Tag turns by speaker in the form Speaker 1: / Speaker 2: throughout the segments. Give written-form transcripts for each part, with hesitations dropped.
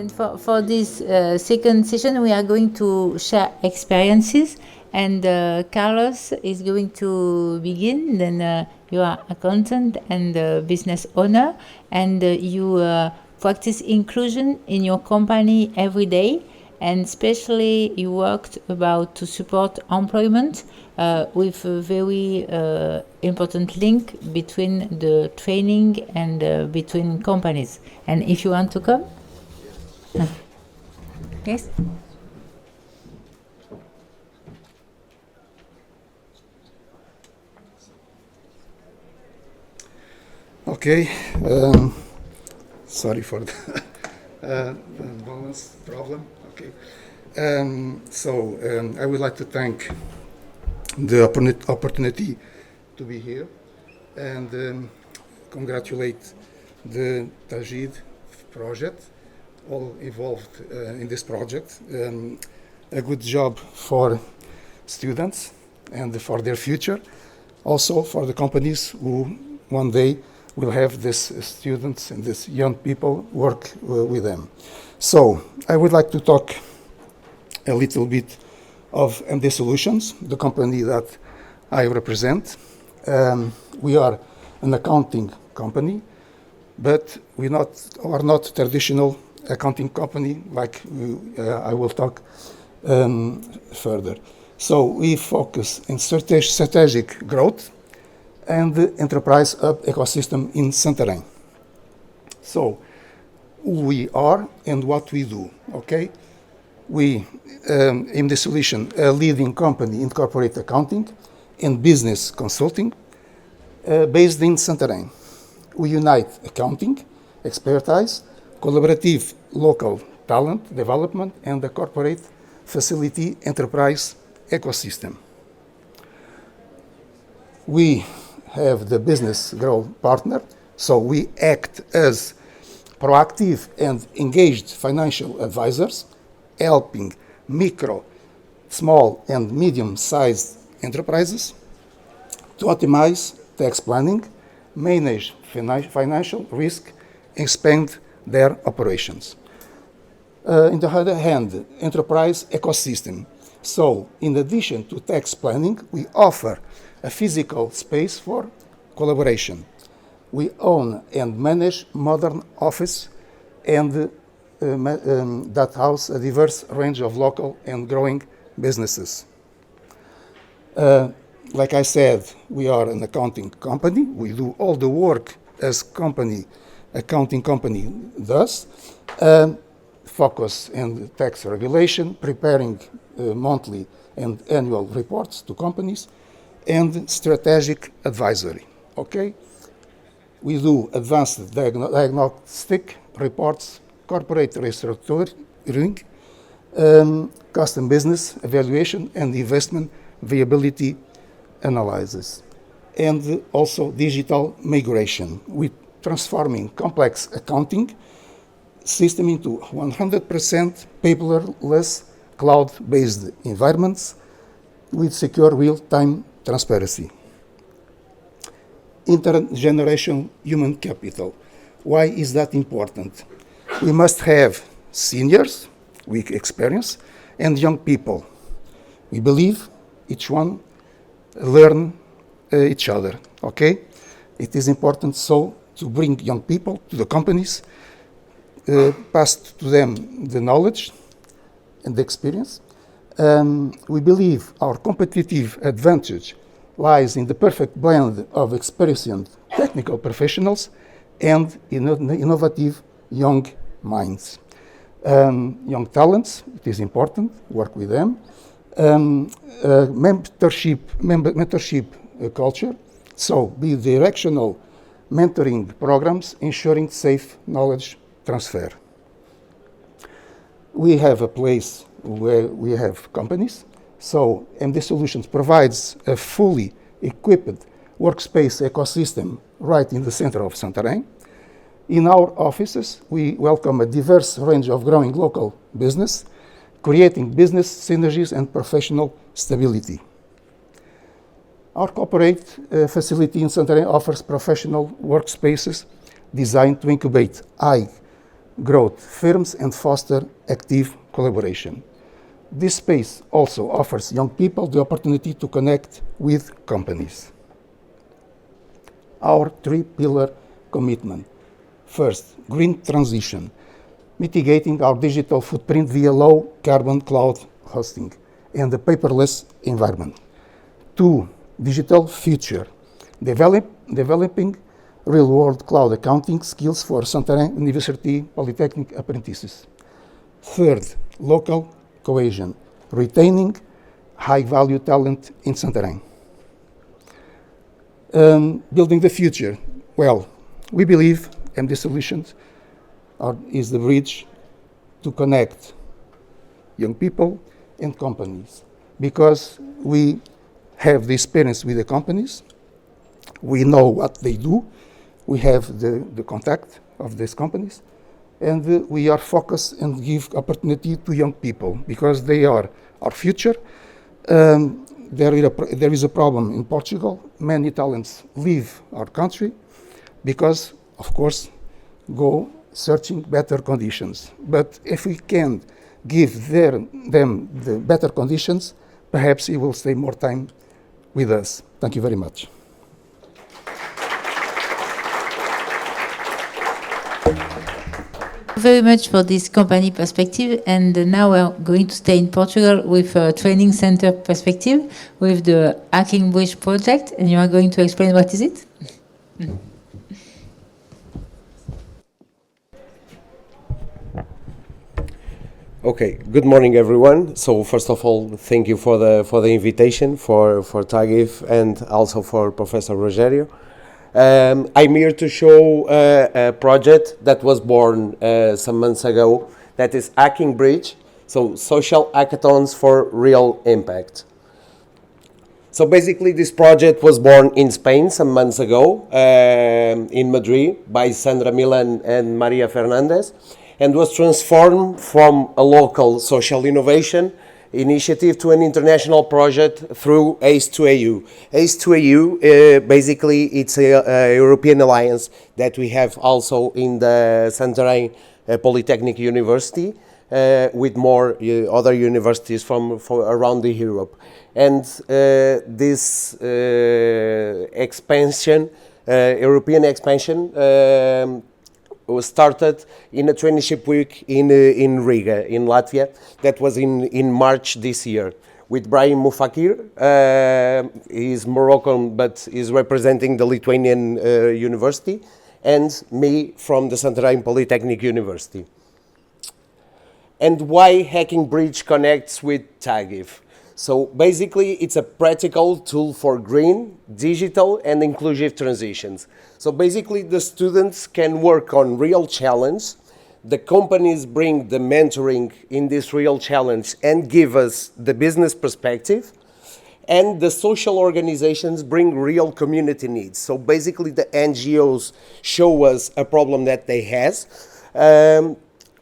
Speaker 1: then for this second session, we are going to share experiences, and Carlos is going to begin. Then you are accountant and business owner, and you practice inclusion in your company every day, and especially you worked about to support employment with a very important link between the training and between companies. And if you want to come? Yes?
Speaker 2: Okay, sorry for the balance problem. Okay, I would like to thank the opportunity to be here and congratulate the TAGIF project, all involved in this project. A good job for students and for their future, also for the companies who one day will have these students and these young people work with them. So I would like to talk a little bit of MD Solutions, the company that I represent. We are an accounting company, but we are not traditional accounting company like I will talk further. So we focus in strategic growth and the enterprise ecosystem in Santarém. So who we are and what we do, okay? We, MD Solution, a leading company in corporate accounting and business consulting based in Santarém. We unite accounting, expertise, collaborative local talent development, and the corporate facility enterprise ecosystem. We have the business growth partner, so we act as proactive and engaged financial advisors, helping micro, small, and medium-sized enterprises to optimize tax planning, manage financial risk, expand their operations. On the other hand, enterprise ecosystem. So, in addition to tax planning, we offer a physical space for collaboration. We own and manage modern office and that house a diverse range of local and growing businesses. Like I said, we are an accounting company. We do all the work as accounting company does. Focus in tax regulation, preparing monthly and annual reports to companies, and strategic advisory. Okay? We do advanced diagnostic reports, corporate restructuring, custom business evaluation, and investment viability analysis, and also digital migration with transforming complex accounting system into 100% paperless cloud-based environments with secure real-time transparency. Intergenerational human capital. Why is that important? We must have seniors with experience and young people. We believe each one learn each other, okay? It is important so to bring young people to the companies, pass to them the knowledge and the experience. We believe our competitive advantage lies in the perfect blend of experienced technical professionals and innovative young minds. Young talents, it is important, work with them. Mentorship culture, so be directional mentoring programs ensuring safe knowledge transfer. We have a place where we have companies, so MD Solutions provides a fully equipped workspace ecosystem right in the center of Santarém. In our offices, we welcome a diverse range of growing local business, creating business synergies and professional stability. Our corporate facility in Santarém offers professional workspaces designed to incubate high growth firms and foster active collaboration. This space also offers young people the opportunity to connect with companies. Our three-pillar commitment. First, green transition, mitigating our digital footprint via low carbon cloud hosting and a paperless environment. Two, digital future, developing real-world cloud accounting skills for Santarém University Polytechnic apprentices. Third, local cohesion, retaining high-value talent in Santarém. Building the future. Well, we believe MD Solutions is the bridge to connect young people and companies, because we have the experience with the companies, we know what they do, we have the contact of these companies, and we are focused and give opportunity to young people because they are our future. There is a problem in Portugal. Many talents leave our country because, of course, go searching better conditions. But if we can give them the better conditions, perhaps he will stay more time with us. Thank you very much.
Speaker 1: Very much for this company perspective, and now we're going to stay in Portugal with a training center perspective with the Hacking Bridge project, and you are going to explain what is it?
Speaker 3: Okay, good morning everyone. So first of all, thank you for the invitation for TAGIF and also for Professor Rogério. I'm here to show a project that was born some months ago, that is Hacking Bridge, so social hackathons for real impact. So basically this project was born in Spain some months ago, in Madrid, by Sandra Milan and Maria Fernandez, and was transformed from a local social innovation initiative to an international project through ACE2AU. ACE2AU, basically, it's a European alliance that we have also in the Santarém Polytechnic University, with more other universities from around the Europe. And this expansion, European expansion, was started in a traineeship week in Riga, in Latvia, that was in March this year, with Brahim Mufakir. He's Moroccan, but is representing the Lithuanian university, and me from the Santarém Polytechnic University. And why Hacking Bridge connects with TAGIF? So basically, it's a practical tool for green, digital, and inclusive transitions. So basically, the students can work on real challenge. The companies bring the mentoring in this real challenge and give us the business perspective. And the social organizations bring real community needs. So basically, the NGOs show us a problem that they have.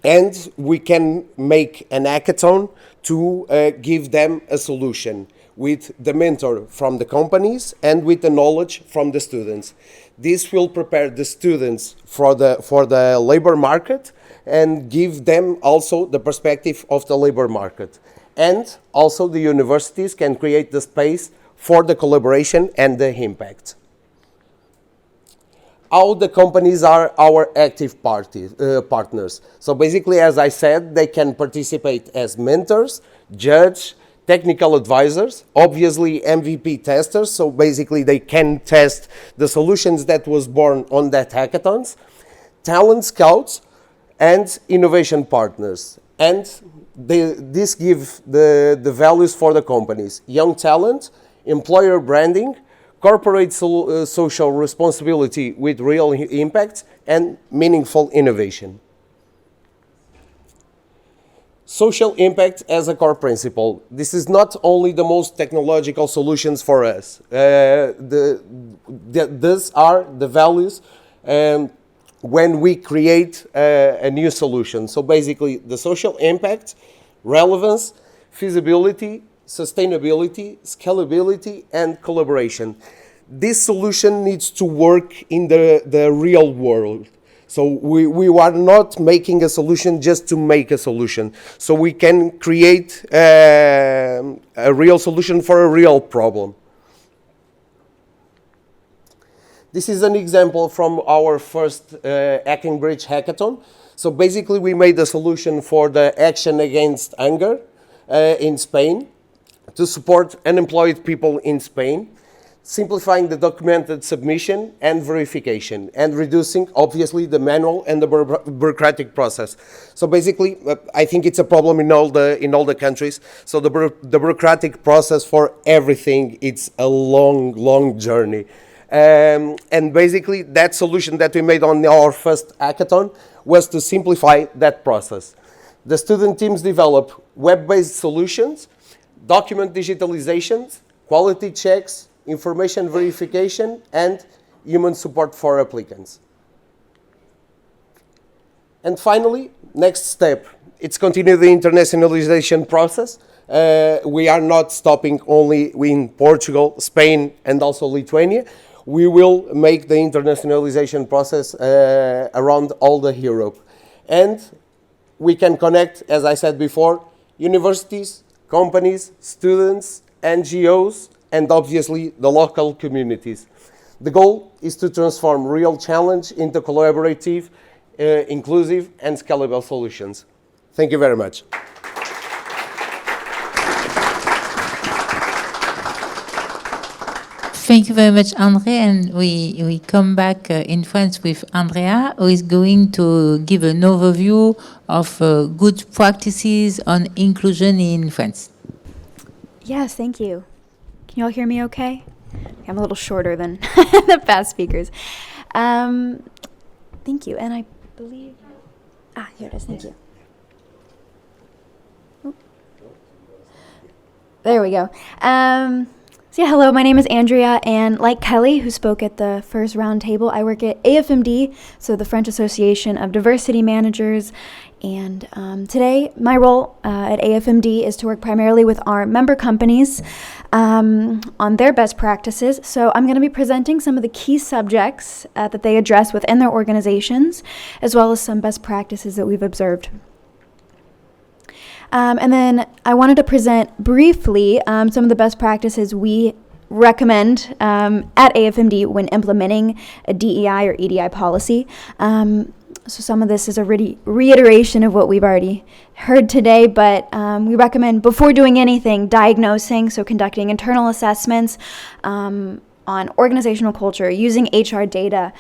Speaker 3: And we can make an hackathon to give them a solution with the mentor from the companies and with the knowledge from the students. This will prepare the students for the labor market and give them also the perspective of the labor market. And also the universities can create the space for the collaboration and the impact. How the companies are our active partners. So basically, as I said, they can participate as mentors, judge, technical advisors, obviously MVP testers, so basically they can test the solutions that was born on that hackathons, talent scouts, and innovation partners. And this gives the values for the companies: young talent, employer branding, corporate social responsibility with real impact, and meaningful innovation. Social impact as a core principle. This is not only the most technological solutions for us. These are the values when we create a new solution. So basically, the social impact, relevance, feasibility, sustainability, scalability, and collaboration. This solution needs to work in the real world. So we are not making a solution just to make a solution. So we can create a real solution for a real problem. This is an example from our first Hacking Bridge hackathon. So basically we made a solution for the action against hunger in Spain to support unemployed people in Spain, simplifying the documented submission and verification, and reducing, obviously, the manual and the bureaucratic process. So basically, I think it's a problem in all the countries. So the bureaucratic process for everything, it's a long journey. And basically, that solution that we made on our first hackathon was to simplify that process. The student teams developed web-based solutions, document digitalizations, quality checks, information verification, and human support for applicants. And finally, next step, it's continue the internationalization process. We are not stopping only in Portugal, Spain, and also Lithuania. We will make the internationalization process around all the Europe. And we can connect, as I said before, universities, companies, students, NGOs, and obviously the local communities. The goal is to transform real challenge into collaborative, inclusive, and scalable solutions. Thank you very much.
Speaker 1: Thank you very much, André. And we come back in France with Andrea, who is going to give an overview of good practices on inclusion in France.
Speaker 4: Yes, thank you. Can you all hear me okay? I'm a little shorter than the past speakers. Thank you. And I believe... here it is. Thank you. Oh. There we go. So yeah, hello, my name is Andrea, and like Kelly, who spoke at the first roundtable, I work at AFMD, so the French Association of Diversity Managers, and today my role at AFMD is to work primarily with our member companies on their best practices. So I'm going to be presenting some of the key subjects that they address within their organizations, as well as some best practices that we've observed. And then I wanted to present briefly some of the best practices we recommend at AFMD when implementing a DEI or EDI policy. So some of this is a reiteration of what we've already heard today, but we recommend before doing anything, diagnosing, so conducting internal assessments on organizational culture, using HR data,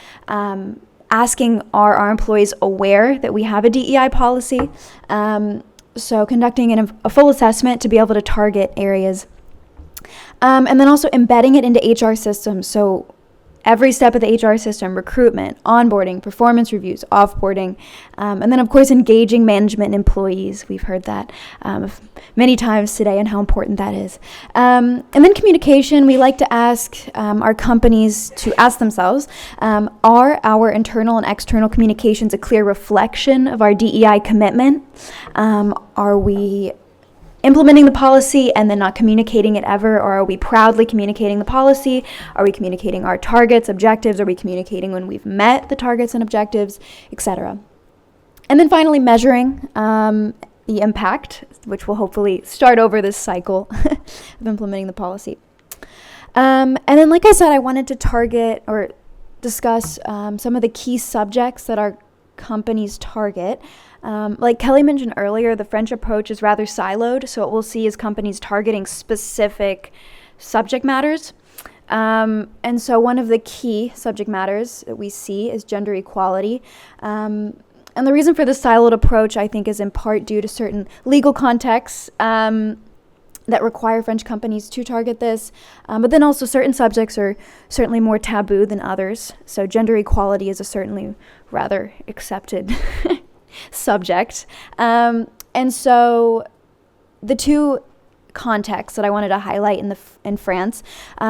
Speaker 4: asking are our employees aware that we have a DEI policy, so conducting a full assessment to be able to target areas. And then also embedding it into HR systems. So every step of the HR system, recruitment, onboarding, performance reviews, offboarding, and then of course engaging management and employees. We've heard that many times today and how important that is. And then communication, we like to ask our companies to ask themselves, are our internal and external communications a clear reflection of our DEI commitment? Are we implementing the policy and then not communicating it ever, or are we proudly communicating the policy? Are we communicating our targets, objectives? Are we communicating when we've met the targets and objectives, etc.? And then finally, measuring the impact, which will hopefully start over this cycle of implementing the policy. And then, like I said, I wanted to target or discuss some of the key subjects that our companies target. Like Kelly mentioned earlier, the French approach is rather siloed, so what we'll see is companies targeting specific subject matters. And so one of the key subject matters that we see is gender equality. And the reason for this siloed approach, I think, is in part due to certain legal contexts that require French companies to target this, but then also certain subjects are certainly more taboo than others. So gender equality is a certainly rather accepted subject. And so the two contexts that I wanted to highlight in France,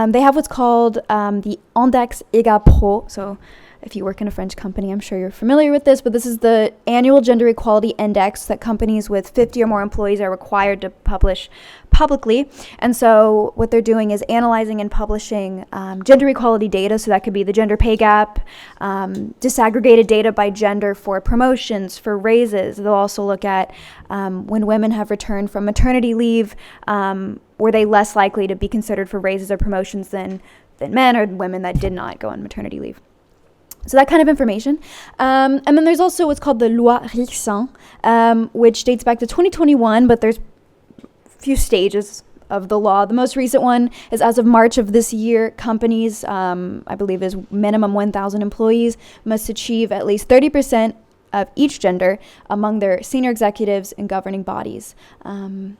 Speaker 4: they have what's called the Index EGA Pro, so if you work in a French company, I'm sure you're familiar with this, but this is the annual gender equality index that companies with 50 or more employees are required to publish publicly. And so what they're doing is analyzing and publishing gender equality data. So that could be the gender pay gap, disaggregated data by gender for promotions, for raises. They'll also look at when women have returned from maternity leave, were they less likely to be considered for raises or promotions than men or women that did not go on maternity leave. So that kind of information. And then there's also what's called the Loi Rixin, which dates back to 2021, but there's few stages of the law. The most recent one is as of March of this year, companies, I believe is minimum 1,000 employees, must achieve at least 30% of each gender among their senior executives and governing bodies. And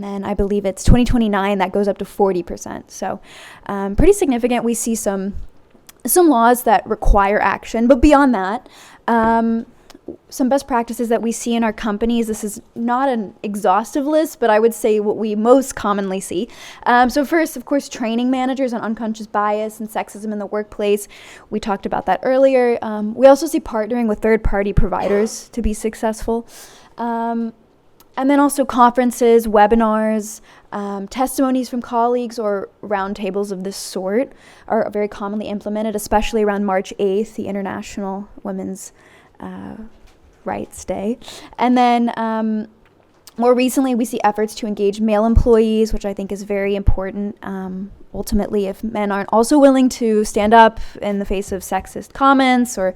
Speaker 4: then I believe it's 2029 that goes up to 40%. So pretty significant. We see some laws that require action, but beyond that, some best practices that we see in our companies. This is not an exhaustive list, but I would say what we most commonly see. So first, of course, training managers on unconscious bias and sexism in the workplace. We talked about that earlier. We also see partnering with third-party providers to be successful. And then also conferences, webinars, testimonies from colleagues, or roundtables of this sort are very commonly implemented, especially around March 8th, the International Women's Rights Day. And then more recently, we see efforts to engage male employees, which I think is very important. Ultimately, if men aren't also willing to stand up in the face of sexist comments or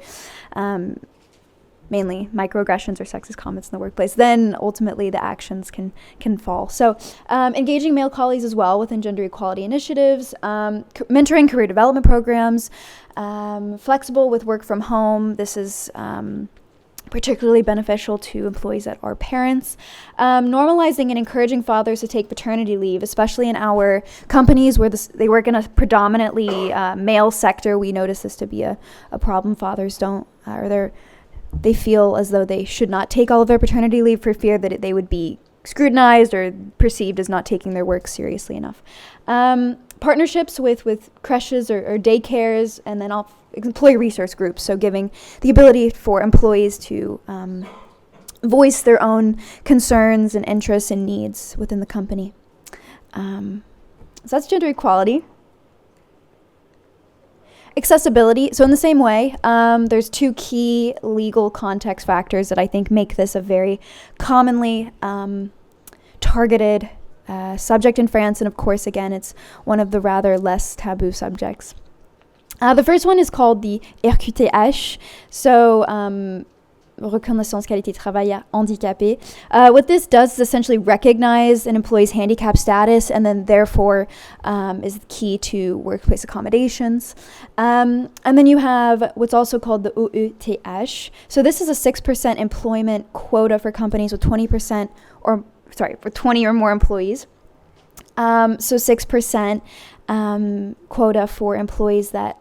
Speaker 4: mainly microaggressions or sexist comments in the workplace, then ultimately the actions can fall. So engaging male colleagues as well within gender equality initiatives, mentoring career development programs, flexible with work from home. This is particularly beneficial to employees that are parents. Normalizing and encouraging fathers to take paternity leave, especially in our companies where they work in a predominantly male sector. We notice this to be a problem. Fathers don't, or they feel as though they should not take all of their paternity leave for fear that they would be scrutinized or perceived as not taking their work seriously enough. Partnerships with creches or daycares, and then employee resource groups, so giving the ability for employees to voice their own concerns and interests and needs within the company. So that's gender equality. Accessibility. So in the same way, there's two key legal context factors that I think make this a very commonly targeted subject in France. And of course, again, it's one of the rather less taboo subjects. The first one is called the RQTH. So Reconnaissance Qualité Travail Handicapé. What this does is essentially recognize an employee's handicap status, and then therefore is key to workplace accommodations. And then you have what's also called the OETH. So this is a 6% employment quota for companies with 20% for 20 or more employees. So 6% quota for employees that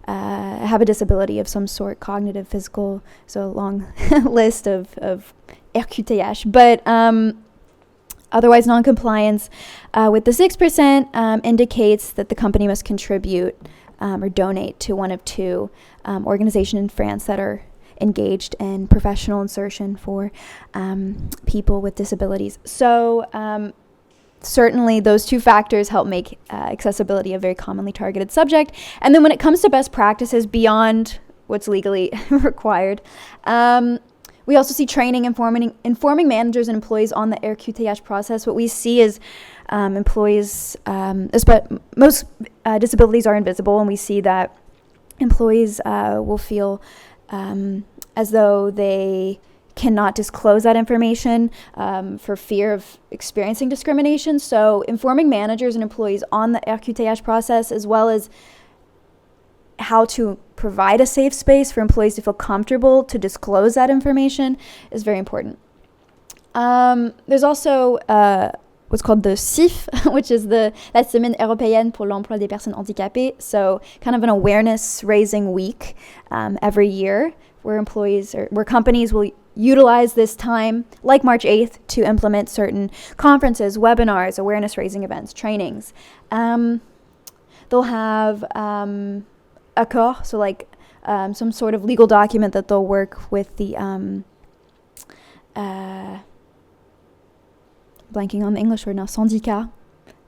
Speaker 4: have a disability of some sort, cognitive, physical, so a long list of RQTH. But otherwise, non-compliance with the 6% indicates that the company must contribute or donate to one of two organizations in France that are engaged in professional insertion for people with disabilities. So certainly those two factors help make accessibility a very commonly targeted subject. And then when it comes to best practices beyond what's legally required, we also see training, informing managers and employees on the RQTH process. What we see is employees, most disabilities are invisible, and we see that employees will feel as though they cannot disclose that information for fear of experiencing discrimination. So informing managers and employees on the RQTH process, as well as how to provide a safe space for employees to feel comfortable to disclose that information, is very important. There's also what's called the CIF, which is la Semaine Européenne pour l'Emploi des Personnes Handicapées. So kind of an awareness raising week every year where companies will utilize this time, like March 8th, to implement certain conferences, webinars, awareness-raising events, trainings. They'll have accord, so like some sort of legal document that they'll work with the blanking on the English word now, syndicat,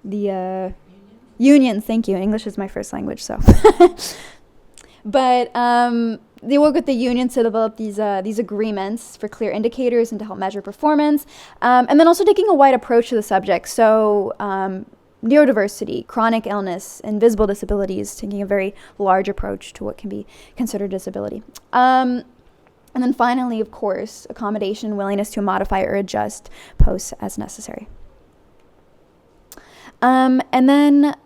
Speaker 4: the unions. Thank you. English is my first language, so. But they work with the unions to develop these agreements for clear indicators and to help measure performance, and then also taking a wide approach to the subject. So neurodiversity, chronic illness, invisible disabilities, taking a very large approach to what can be considered disability. And then finally, of course, accommodation, willingness to modify or adjust posts as necessary. And then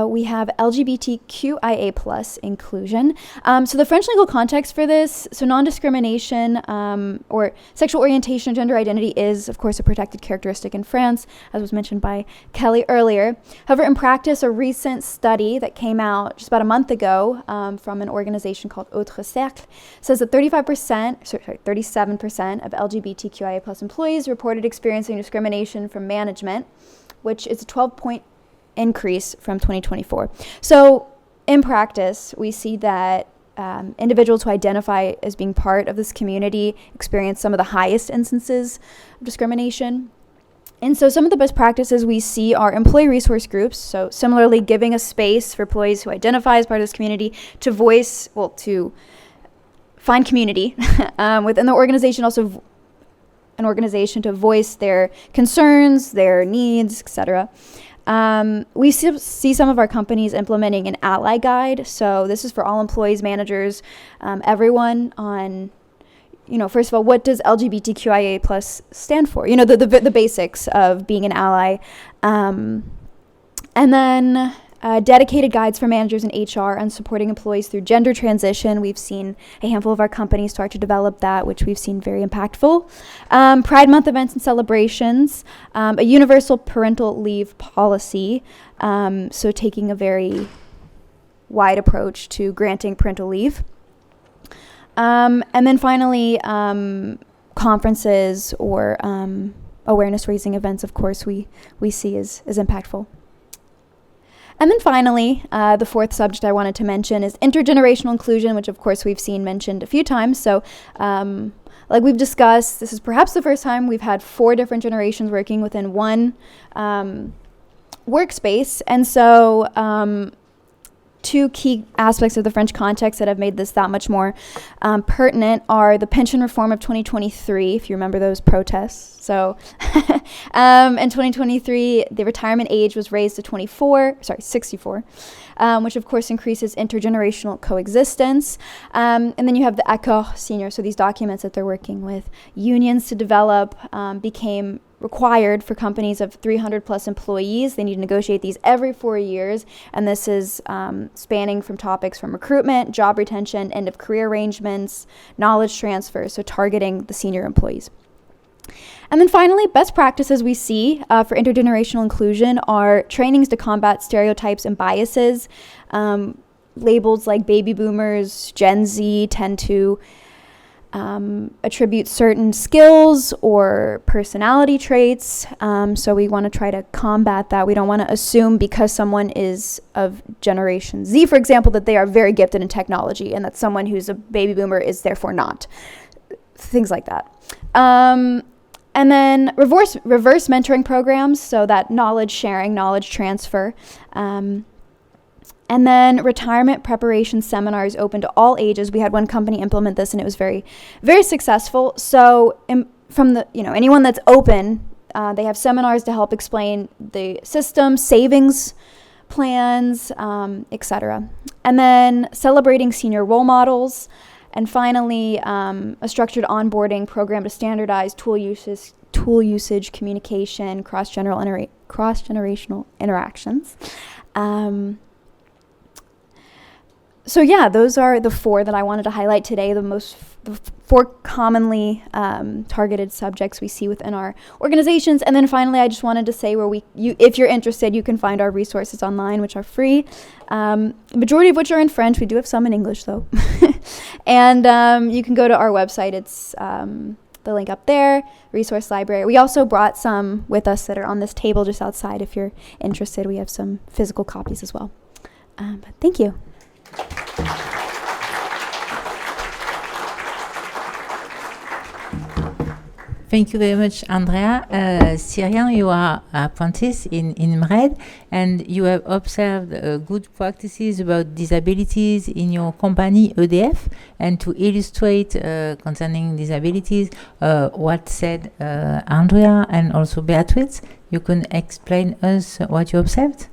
Speaker 4: we have LGBTQIA plus inclusion. So the French legal context for this, so non-discrimination or sexual orientation or gender identity is, of course, a protected characteristic in France, as was mentioned by Kelly earlier. However, in practice, a recent study that came out just about a month ago from an organization called Autre Cercle says that 37% of LGBTQIA plus employees reported experiencing discrimination from management, which is a 12-point increase from 2024. So in practice, we see that individuals who identify as being part of this community experience some of the highest instances of discrimination. And so some of the best practices we see are employee resource groups. So similarly, giving a space for employees who identify as part of this community to voice, well, to find community within the organization, also an organization to voice their concerns, their needs, etc. We see some of our companies implementing an ally guide. So this is for all employees, managers, everyone on, first of all, what does LGBTQIA plus stand for? The basics of being an ally. And then dedicated guides for managers and HR on supporting employees through gender transition. We've seen a handful of our companies start to develop that, which we've seen very impactful. Pride Month events and celebrations, a universal parental leave policy, so taking a very wide approach to granting parental leave. And then finally, conferences or awareness-raising events, of course, we see as impactful. And then finally, the fourth subject I wanted to mention is intergenerational inclusion, which of course we've seen mentioned a few times. So like we've discussed, this is perhaps the first time we've had 4 different generations working within one workspace. And so 2 key aspects of the French context that have made this that much more pertinent are the pension reform of 2023, if you remember those protests. So in 2023, the retirement age was raised to 64, which of course increases intergenerational coexistence. And then you have the accord senior, so these documents that they're working with unions to develop became required for companies of 300 plus employees. They need to negotiate these every 4 years, and this is spanning from topics from recruitment, job retention, end of career arrangements, knowledge transfer, so targeting the senior employees. And then finally, best practices we see for intergenerational inclusion are trainings to combat stereotypes and biases. Labels like baby boomers, Gen Z tend to attribute certain skills or personality traits. So we want to try to combat that. We don't want to assume because someone is of Generation Z, for example, that they are very gifted in technology and that someone who's a baby boomer is therefore not. Things like that. And then reverse mentoring programs, so that knowledge sharing, knowledge transfer. And then retirement preparation seminars open to all ages. We had one company implement this, and it was very, very successful. So from the anyone that's open, they have seminars to help explain the system, savings plans, etc. And then celebrating senior role models. And finally, a structured onboarding program to standardize tool usage, communication, cross-generational interactions. So yeah, those are the 4 that I wanted to highlight today, the 4 commonly targeted subjects we see within our organizations. And then finally, I just wanted to say if you're interested, you can find our resources online, which are free, majority of which are in French. We do have some in English, though. And you can go to our website. It's the link up there, resource library. We also brought some with us that are on this table just outside. If you're interested, we have some physical copies as well. But thank you.
Speaker 1: Thank you very much, Andrea. Cyrian, you are apprentice in MRED, and you have observed good practices about disabilities in your company EDF. And to illustrate concerning disabilities, what said Andrea and also Beatrice, you can explain us what you observed?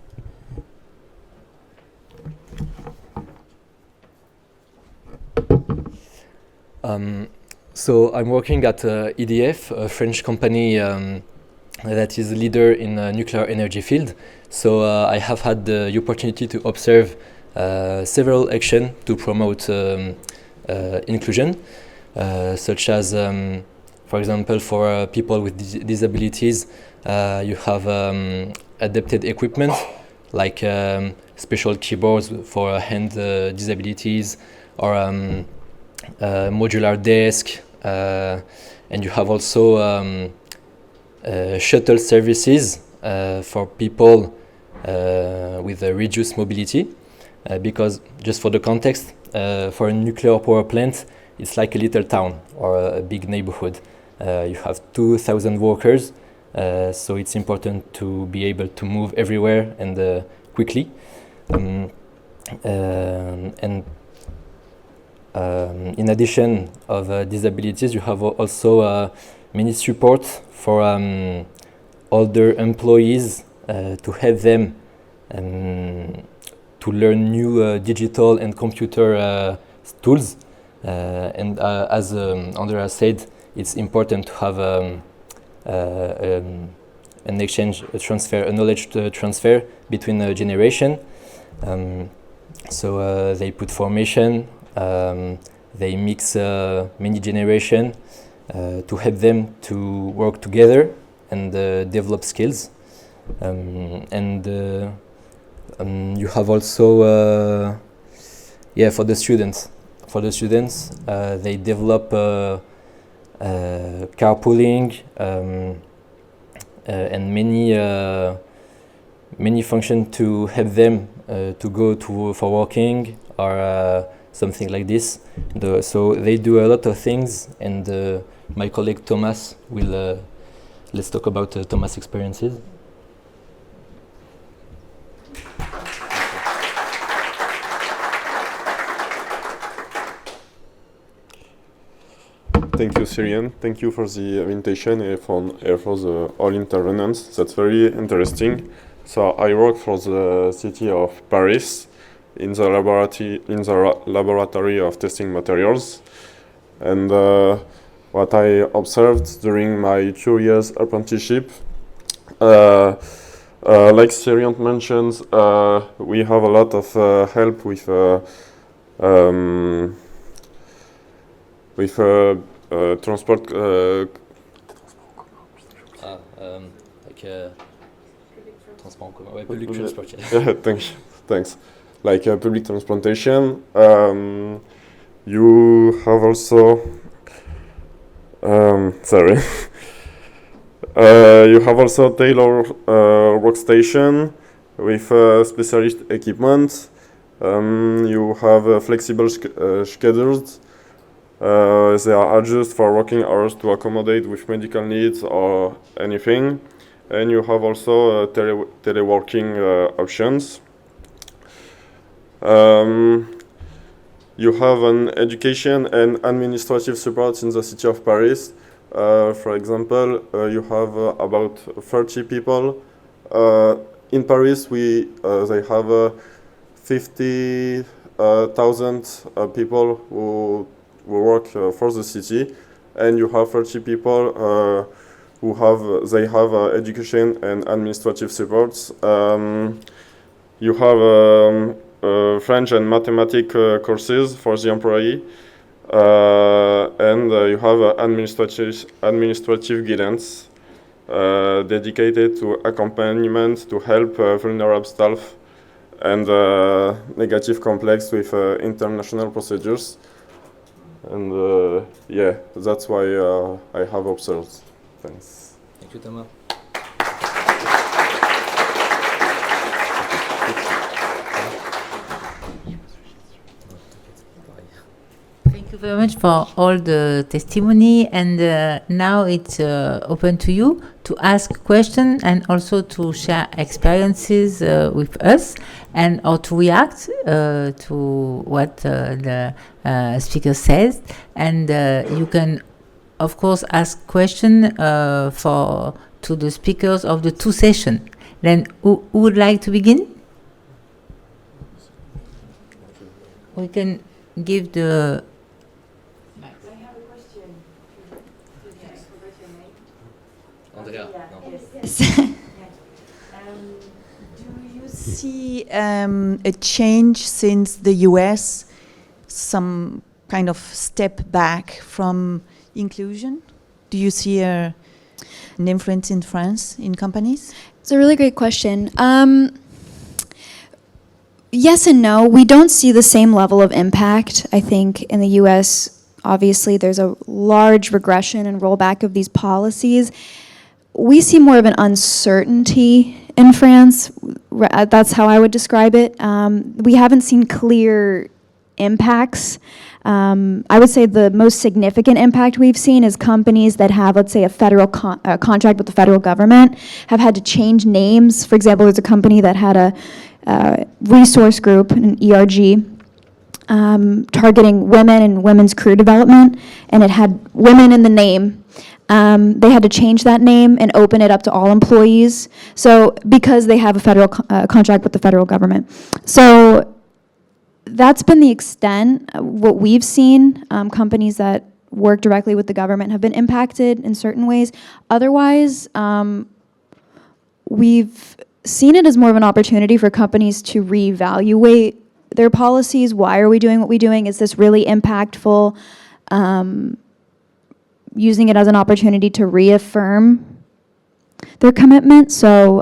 Speaker 5: So I'm working at EDF, a French company that is a leader in nuclear energy field. So I have had the opportunity to observe several actions to promote inclusion, such as, for example, for people with disabilities, you have adapted equipment like special keyboards for hand disabilities, or modular desk, and you have also shuttle services for people with a reduced mobility, because just for the context, for a nuclear power plant, it's like a little town or a big neighborhood. You have 2,000 workers, so it's important to be able to move everywhere and quickly. In addition of disabilities, you have also many support for older employees to help them to learn new digital and computer tools. And as Andrea said, it's important to have an exchange, a knowledge transfer between a generation. So they put formation. They mix many generations to help them to work together and develop skills. And you have also, for the students. For the students, they develop carpooling and many functions to help them to go for walking or something like this. So they do a lot of things, and my colleague Thomas will let's talk about Thomas' experiences.
Speaker 6: Thank you, Cyrian. Thank you for the invitation and for the all intervenants. That's very interesting. So I work for the city of Paris in the laboratory of testing materials, and what I observed during my 2 years apprenticeship, like Cyrian mentions, we have a lot of help with transport.
Speaker 5: Transport en commun. Ouais, public transport.
Speaker 6: Thanks. Like public transportation. You have also. Sorry. You have also tailor workstation with specialist equipment. You have flexible schedules. They are adjusted for working hours to accommodate with medical needs or anything. And you have also teleworking options. You have an education and administrative support in the city of Paris. For example, you have about 30 people. In Paris, they have 50,000 people who work for the city, and you have 30 people who have education and administrative supports. You have French and mathematics courses for the employee, and you have administrative guidance dedicated to accompaniment to help vulnerable staff and negative complex with international procedures. And that's why I have observed. Thanks.
Speaker 5: Thank you, Thomas.
Speaker 1: Thank you very much for all the testimony, and now it's open to you to ask questions and also to share experiences with us, and or to react to what the speaker says. And you can, of course, ask questions to the speakers of the two sessions. Then who would like to begin? We can give the...
Speaker 7: I have a question.
Speaker 5: Andrea, no.
Speaker 7: Yes. Do you see a change since the US, some kind of step back from inclusion? Do you see an influence in France in companies?
Speaker 4: It's a really great question. Yes and no. We don't see the same level of impact. I think in the US, obviously, there's a large regression and rollback of these policies. We see more of an uncertainty in France. That's how I would describe it. We haven't seen clear impacts. I would say the most significant impact we've seen is companies that have, let's say, a federal contract with the federal government have had to change names. For example, there's a company that had a resource group, an ERG, targeting women and women's career development, and it had women in the name. They had to change that name and open it up to all employees. So because they have a federal contract with the federal government. So that's been the extent. What we've seen, companies that work directly with the government have been impacted in certain ways. Otherwise, we've seen it as more of an opportunity for companies to reevaluate their policies. Why are we doing what we're doing? Is this really impactful? Using it as an opportunity to reaffirm their commitment. So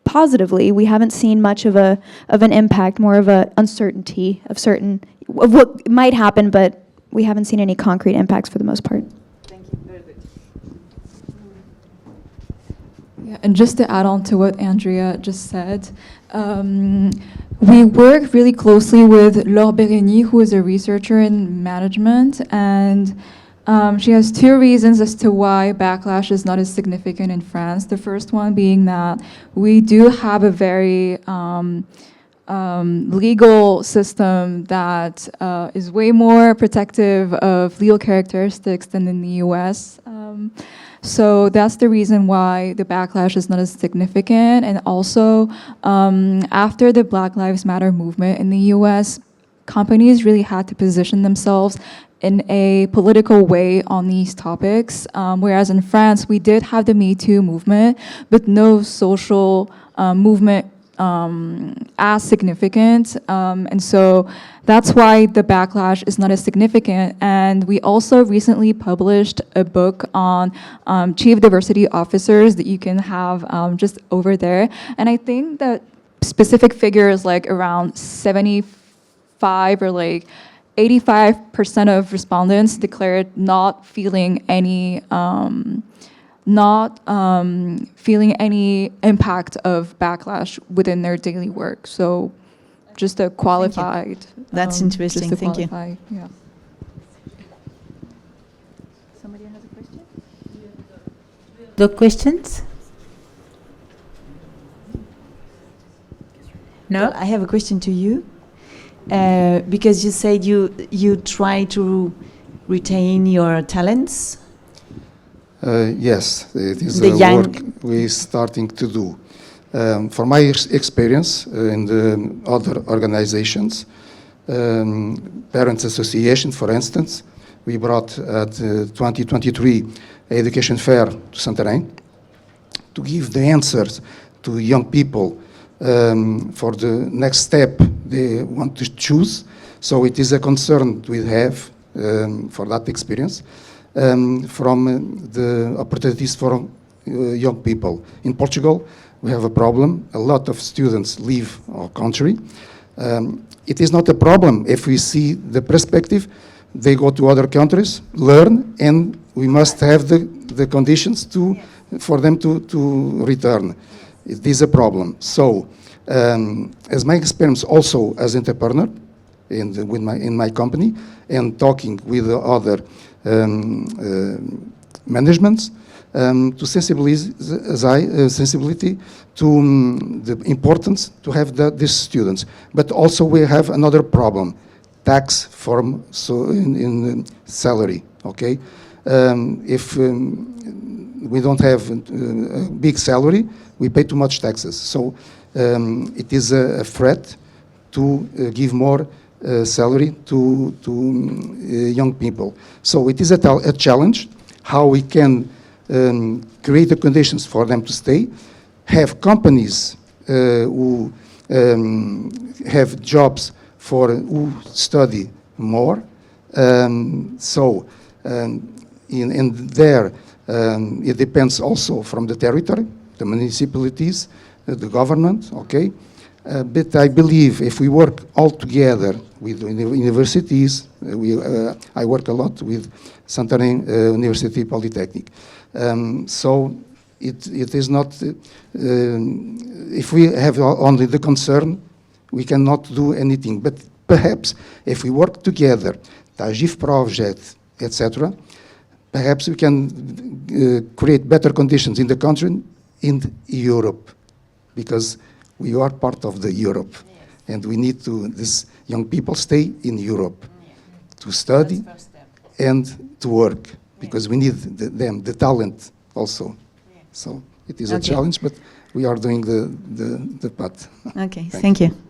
Speaker 4: positively, we haven't seen much of an impact, more of an uncertainty of what might happen, but we haven't seen any concrete impacts for the most part.
Speaker 7: Thank you. Very good.
Speaker 8: Yeah, and just to add on to what Andrea just said, we work really closely with Laure Bérigny, who is a researcher in management, and she has two reasons as to why backlash is not as significant in France. The first one being that we do have a very legal system that is way more protective of legal characteristics than in the US. So that's the reason why the backlash is not as significant. And also, after the Black Lives Matter movement in the US, companies really had to position themselves in a political way on these topics, whereas in France, we did have the Me Too movement, but no social movement as significant. And so that's why the backlash is not as significant. And we also recently published a book on chief diversity officers that you can have just over there. And I think that specific figures like around 75 or like 85% of respondents declared not feeling any impact of backlash within their daily work. So just a qualified.
Speaker 7: That's interesting.
Speaker 8: Just to
Speaker 7: Thank you.
Speaker 8: qualify, yeah.
Speaker 7: Somebody has a question?
Speaker 1: The questions? No?
Speaker 7: Well, I have a question to you. Because you said you try to retain your talents.
Speaker 2: Yes, it is
Speaker 7: The
Speaker 2: a
Speaker 7: young-
Speaker 2: work we're starting to do. From my experience in the other organizations, Parents Association, for instance, we brought at the 2023 Education Fair to Santarém to give the answers to young people for the next step they want to choose. So it is a concern we have for that experience from the opportunities for young people. In Portugal, we have a problem. A lot of students leave our country. It is not a problem if we see the perspective. They go to other countries, learn, and we must have the conditions for them to return. It is a problem. So, as my experience also as entrepreneur, in my company, and talking with the other managements to sensibility to the importance to have these students. But also we have another problem, tax form in salary. Okay, if we don't have a big salary, we pay too much taxes. So it is a threat to give more salary to young people. So it is a challenge how we can create the conditions for them to stay, have companies who have jobs for who study more. In there, it depends also from the territory, the municipalities, the government, okay? But I believe if we work all together with the universities, I work a lot with Santarém University Polytechnic. So it is not, if we have only the concern, we cannot do anything. But perhaps if we work together, TAGIF project, etc., perhaps we can create better conditions in the country, in Europe, because we are part of the Europe, and we need to, these young people stay in Europe to study and to work, because we need the talent also. So it is a challenge, but we are doing the part.
Speaker 7: Okay, thank you.